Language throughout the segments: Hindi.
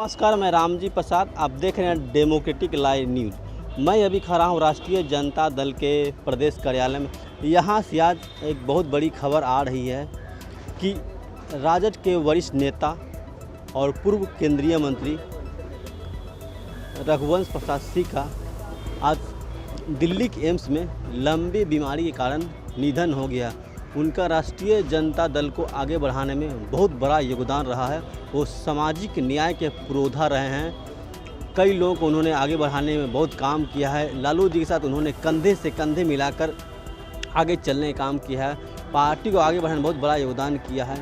नमस्कार, मैं रामजी प्रसाद। आप देख रहे हैं डेमोक्रेटिक लाइव न्यूज़। मैं अभी खड़ा हूँ राष्ट्रीय जनता दल के प्रदेश कार्यालय में। यहाँ से आज एक बहुत बड़ी खबर आ रही है कि राजद के वरिष्ठ नेता और पूर्व केंद्रीय मंत्री रघुवंश प्रसाद सिंह का आज दिल्ली के एम्स में लंबी बीमारी के कारण निधन हो गया। उनका राष्ट्रीय जनता दल को आगे बढ़ाने में बहुत बड़ा योगदान रहा है। वो सामाजिक न्याय के पुरोधा रहे हैं। कई लोगों को उन्होंने आगे बढ़ाने में बहुत काम किया है। लालू जी के साथ उन्होंने कंधे से कंधे मिलाकर आगे चलने का काम किया है। पार्टी को आगे बढ़ाने में बहुत बड़ा योगदान किया है।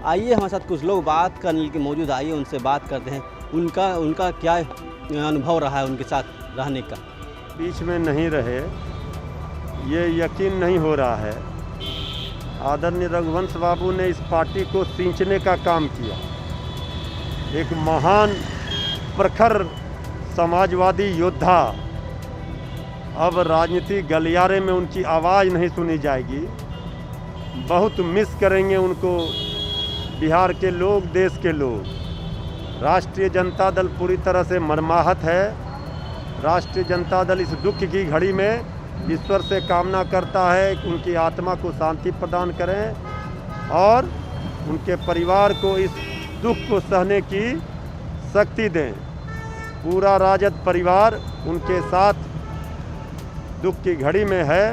आइए हमारे साथ कुछ लोग बात करने के मौजूद, आइए उनसे बात करते हैं। उनका क्या अनुभव रहा है उनके साथ रहने का। बीच में नहीं रहे, ये यकीन नहीं हो रहा है। आदरणीय रघुवंश बाबू ने इस पार्टी को सींचने का काम किया। एक महान प्रखर समाजवादी योद्धा, अब राजनीतिक गलियारे में उनकी आवाज़ नहीं सुनी जाएगी। बहुत मिस करेंगे उनको बिहार के लोग, देश के लोग। राष्ट्रीय जनता दल पूरी तरह से मर्माहत है। राष्ट्रीय जनता दल इस दुख की घड़ी में ईश्वर से कामना करता है कि उनकी आत्मा को शांति प्रदान करें और उनके परिवार को इस दुख को सहने की शक्ति दें। पूरा राजद परिवार उनके साथ दुख की घड़ी में है,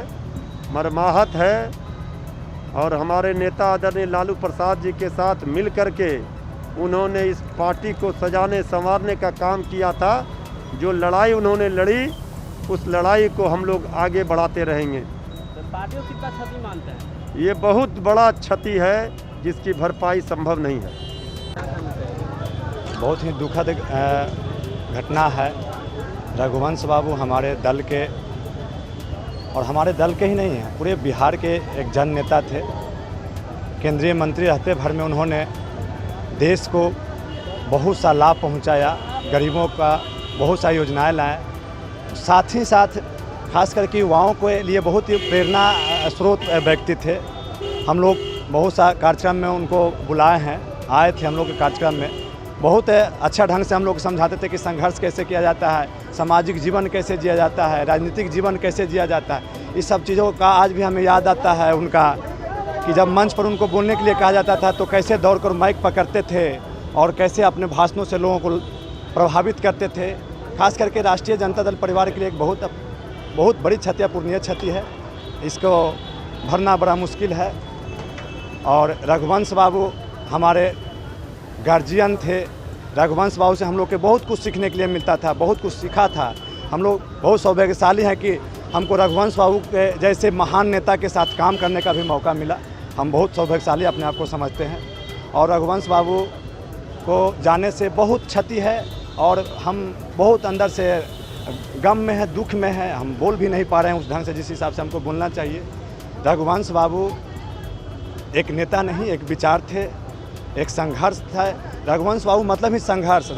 मर्माहत है। और हमारे नेता आदरणीय लालू प्रसाद जी के साथ मिल कर के उन्होंने इस पार्टी को सजाने संवारने का काम किया था। जो लड़ाई उन्होंने लड़ी, उस लड़ाई को हम लोग आगे बढ़ाते रहेंगे। तो पार्टी को कितना क्षति मानते हैं? ये बहुत बड़ा क्षति है जिसकी भरपाई संभव नहीं है। बहुत ही दुखद घटना है। रघुवंश बाबू हमारे दल के, और हमारे दल के ही नहीं हैं, पूरे बिहार के एक जन नेता थे। केंद्रीय मंत्री रहते भर में उन्होंने देश को बहुत सा लाभ पहुंचाया, गरीबों का बहुत सा योजनाएं लाए। साथ ही साथ खास करके युवाओं के लिए बहुत ही प्रेरणा स्रोत व्यक्ति थे। हम लोग बहुत सा कार्यक्रम में उनको बुलाए हैं, आए थे हम लोग के कार्यक्रम में। बहुत अच्छा ढंग से हम लोग समझाते थे कि संघर्ष कैसे किया जाता है, सामाजिक जीवन कैसे जिया जाता है, राजनीतिक जीवन कैसे जिया जाता है। इस सब चीज़ों का आज भी हमें याद आता है उनका, कि जब मंच पर उनको बोलने के लिए कहा जाता था तो कैसे दौड़ कर माइक पकड़ते थे और कैसे अपने भाषणों से लोगों को प्रभावित करते थे। खास करके राष्ट्रीय जनता दल परिवार के लिए एक बहुत बड़ी क्षति, अपूरणीय क्षति है। इसको भरना बड़ा मुश्किल है। और रघुवंश बाबू हमारे गार्जियन थे। रघुवंश बाबू से हम लोग के बहुत कुछ सीखने के लिए मिलता था, बहुत कुछ सीखा था। हम लोग बहुत सौभाग्यशाली हैं कि हमको रघुवंश बाबू के जैसे महान नेता के साथ काम करने का भी मौका मिला। हम बहुत सौभाग्यशाली अपने आप को समझते हैं। और रघुवंश बाबू को जाने से बहुत क्षति है और हम बहुत अंदर से गम में है, दुख में है। हम बोल भी नहीं पा रहे हैं उस ढंग से जिस हिसाब से हमको बोलना चाहिए। रघुवंश बाबू एक नेता नहीं, एक विचार थे, एक संघर्ष था। रघुवंश बाबू मतलब ही संघर्ष।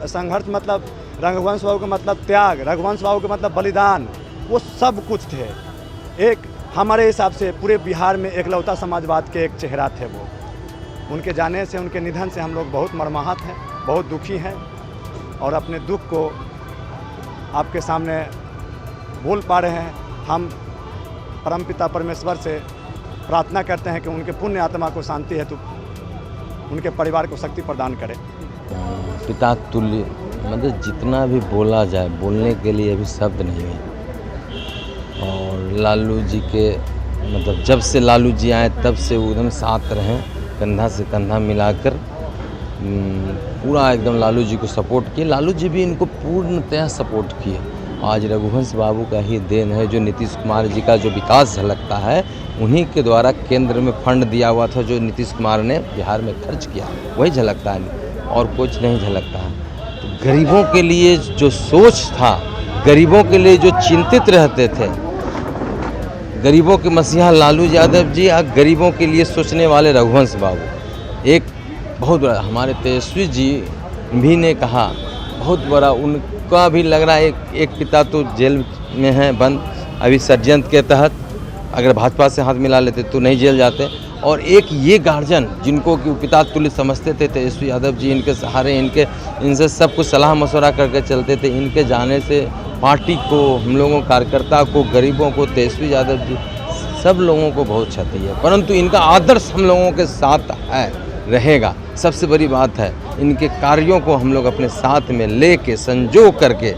संघर्ष मतलब रघुवंश बाबू का मतलब त्याग, रघुवंश बाबू का मतलब बलिदान। वो सब कुछ थे। एक हमारे हिसाब से पूरे बिहार में एकलौता समाजवाद के एक चेहरा थे वो। उनके जाने से, उनके निधन से हम लोग बहुत मर्माहत हैं, बहुत दुखी हैं और अपने दुख को आपके सामने बोल पा रहे हैं। हम परमपिता परमेश्वर से प्रार्थना करते हैं कि उनके पुण्य आत्मा को शांति हेतु उनके परिवार को शक्ति प्रदान करें। पिता तुल्य, मतलब जितना भी बोला जाए, बोलने के लिए भी शब्द नहीं है। और लालू जी के, मतलब जब से लालू जी आए तब से वो एकदम साथ रहें, कंधा से कंधा मिलाकर पूरा एकदम लालू जी को सपोर्ट किए। लालू जी भी इनको पूर्णतः सपोर्ट किए। आज रघुवंश बाबू का ही देन है जो नीतीश कुमार जी का जो विकास झलकता है, उन्हीं के द्वारा केंद्र में फंड दिया हुआ था जो नीतीश कुमार ने बिहार में खर्च किया, वही झलकता है और कुछ नहीं झलकता है। तो गरीबों के लिए जो सोच था, गरीबों के लिए जो चिंतित रहते थे, गरीबों के मसीहा लालू यादव जी और गरीबों के लिए सोचने वाले रघुवंश बाबू, एक बहुत बड़ा, हमारे तेजस्वी जी भी ने कहा, बहुत बड़ा उनका भी लग रहा है। एक पिता तो जेल में है बंद अभी षड्यंत्र के तहत, अगर भाजपा से हाथ मिला लेते तो नहीं जेल जाते। और एक ये गार्जियन जिनको कि पिता तुल्य समझते थे तेजस्वी यादव जी, इनके सहारे इनसे सब कुछ सलाह मशवरा करके चलते थे। इनके जाने से पार्टी को, हम लोगों कार्यकर्ता को, गरीबों को, तेजस्वी यादव जी सब लोगों को बहुत क्षति है, परंतु इनका आदर्श हम लोगों के साथ है, रहेगा। सबसे बड़ी बात है इनके कार्यों को हम लोग अपने साथ में लेके, संजो करके,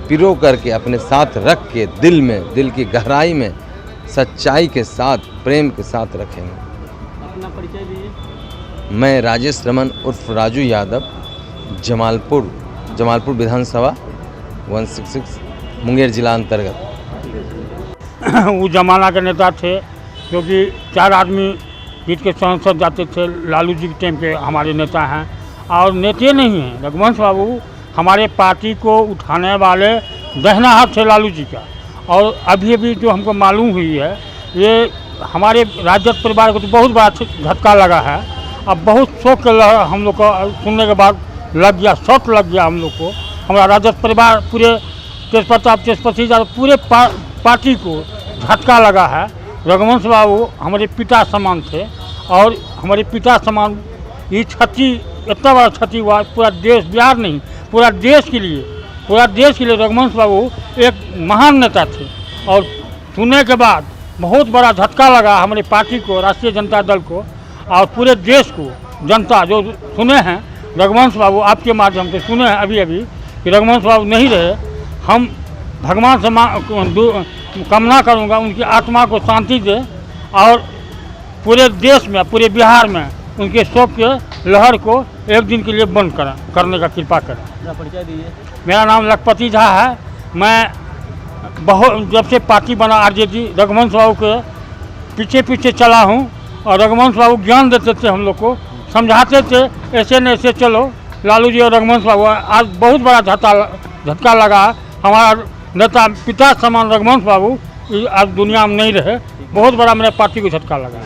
पिरो करके, अपने साथ रख के, दिल की गहराई में सच्चाई के साथ, प्रेम के साथ रखेंगे। अपना परिचय दीजिए। मैं राजेश रमन उर्फ राजू यादव, जमालपुर विधानसभा 166 मुंगेर जिला अंतर्गत। वो जमाना के नेता थे, क्योंकि 4 आदमी जीत के सांसद जाते थे। लालू जी के टाइम के हमारे नेता हैं, और नेता नहीं हैं। रघुवंश बाबू हमारे पार्टी को उठाने वाले दाहिना हाथ थे लालू जी का। और अभी जो हमको मालूम हुई है, ये हमारे राजद परिवार को तो बहुत बड़ा झटका लगा है। अब बहुत शौक हम लोग को सुनने के बाद लग गया, शौक लग गया हम लोग को। हमारा राजद परिवार पूरे तेजपति पूरे पार्टी को झटका लगा है। रघुवंश बाबू हमारे पिता समान थे, और हमारे पिता समान ये क्षति, इतना बड़ा क्षति हुआ पूरा देश, बिहार नहीं पूरा देश के लिए रघुवंश बाबू एक महान नेता थे। और सुनने के बाद बहुत बड़ा झटका लगा हमारी पार्टी को, राष्ट्रीय जनता दल को, और पूरे देश को। जनता जो सुने हैं रघुवंश बाबू, आपके माध्यम से सुने हैं अभी कि रघुवंश बाबू नहीं रहे। हम भगवान से कामना करूंगा उनकी आत्मा को शांति दे, और पूरे देश में, पूरे बिहार में उनके शोक के लहर को एक दिन के लिए बंद करने का कृपा करें। अपना परिचय दीजिए। मेरा नाम लखपति झा है। मैं बहुत जब से पार्टी बना आरजेडी, रघुवंश बाबू के पीछे चला हूँ। और रघुवंश बाबू ज्ञान देते थे, हम लोग को समझाते थे, ऐसे न ऐसे चलो। लालू जी और रघुवंश बाबू आज बहुत बड़ा झटका लगा। हमारा नेता पिता समान रघुवंश बाबू आज दुनिया में नहीं रहे। बहुत बड़ा मेरे पार्टी को झटका लगा।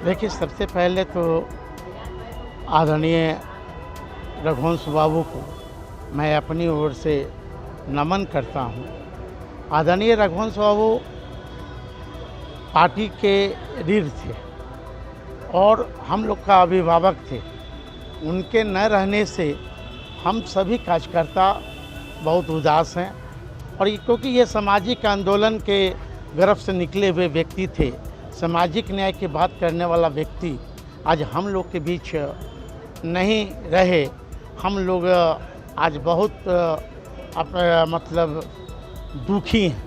देखिए, सबसे पहले तो आदरणीय रघुवंश बाबू को मैं अपनी ओर से नमन करता हूं। आदरणीय रघुवंश बाबू पार्टी के रीढ़ थे और हम लोग का अभिभावक थे। उनके न रहने से हम सभी कार्यकर्ता बहुत उदास हैं। और क्योंकि ये सामाजिक आंदोलन के गर्भ से निकले हुए व्यक्ति थे, सामाजिक न्याय की बात करने वाला व्यक्ति आज हम लोग के बीच नहीं रहे। हम लोग आज बहुत मतलब दुखी हैं।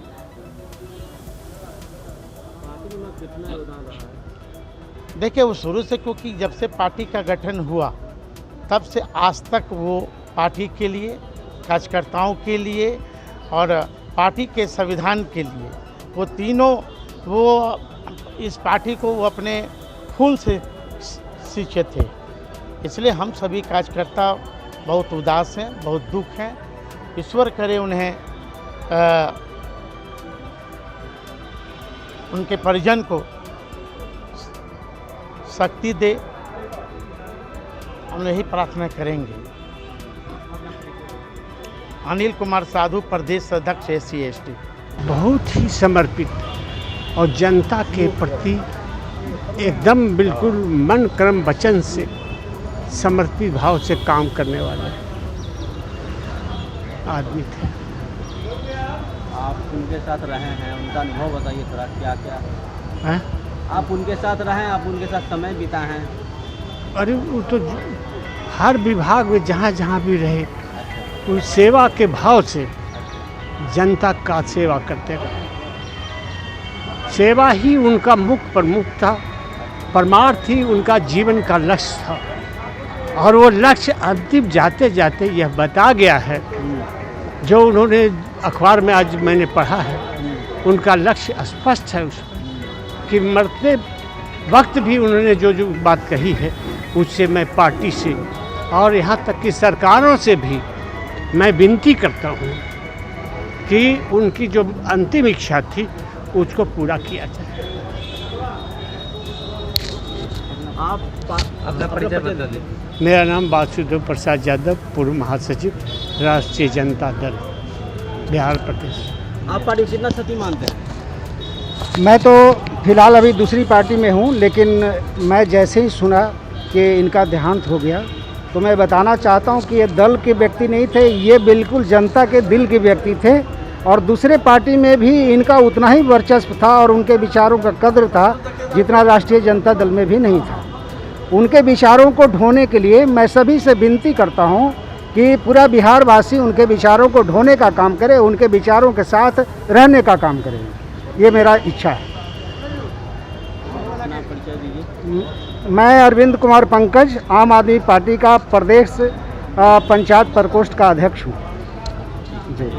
देखिए, वो शुरू से, क्योंकि जब से पार्टी का गठन हुआ तब से आज तक वो पार्टी के लिए, कार्यकर्ताओं के लिए और पार्टी के संविधान के लिए, वो तीनों, वो इस पार्टी को वो अपने खून से सींचे थे। इसलिए हम सभी कार्यकर्ता बहुत उदास हैं, बहुत दुख हैं। ईश्वर करे उन्हें उनके परिजन को शक्ति दे, हम यही प्रार्थना करेंगे। अनिल कुमार साधु, प्रदेश अध्यक्ष SC/ST। बहुत ही समर्पित और जनता के प्रति एकदम बिल्कुल मन कर्म वचन से समर्पित भाव से काम करने वाले आदमी थे। आप उनके साथ रहे हैं, उनका अनुभव बताइए थोड़ा, क्या क्या हैं? आप उनके साथ रहें, आप उनके साथ समय बिताए हैं। अरे वो तो हर विभाग में जहाँ जहाँ भी रहे, उस सेवा के भाव से जनता का सेवा करते रहे। सेवा ही उनका मुख्य प्रमुख था, परमार्थ ही उनका जीवन का लक्ष्य था। और वो लक्ष्य अंतिम जाते जाते यह बता गया है, जो उन्होंने अखबार में आज मैंने पढ़ा है, उनका लक्ष्य स्पष्ट है उसमें, कि मरते वक्त भी उन्होंने जो जो बात कही है, उससे मैं पार्टी से और यहाँ तक कि सरकारों से भी मैं विनती करता हूँ कि उनकी जो अंतिम इच्छा थी उसको पूरा किया जाए। आप अपना परिचय बता दें। मेरा नाम वासुदेव प्रसाद यादव, पूर्व महासचिव, राष्ट्रीय जनता दल, बिहार प्रदेश। आप पार्टी को कितना क्षति मानते हैं? मैं तो फिलहाल अभी दूसरी पार्टी में हूँ, लेकिन मैं जैसे ही सुना कि इनका देहांत हो गया तो मैं बताना चाहता हूँ कि ये दल के व्यक्ति नहीं थे, ये बिल्कुल जनता के दिल के व्यक्ति थे। और दूसरे पार्टी में भी इनका उतना ही वर्चस्व था और उनके विचारों का कद्र था जितना राष्ट्रीय जनता दल में भी नहीं था। उनके विचारों को ढोने के लिए मैं सभी से विनती करता हूँ कि पूरा बिहार वासी उनके विचारों को ढोने का काम करे, उनके विचारों के साथ रहने का काम करे। ये मेरा इच्छा है। नाम परिचय दीजिए। मैं अरविंद कुमार पंकज, आम आदमी पार्टी का प्रदेश पंचायत प्रकोष्ठ का अध्यक्ष हूँ जी।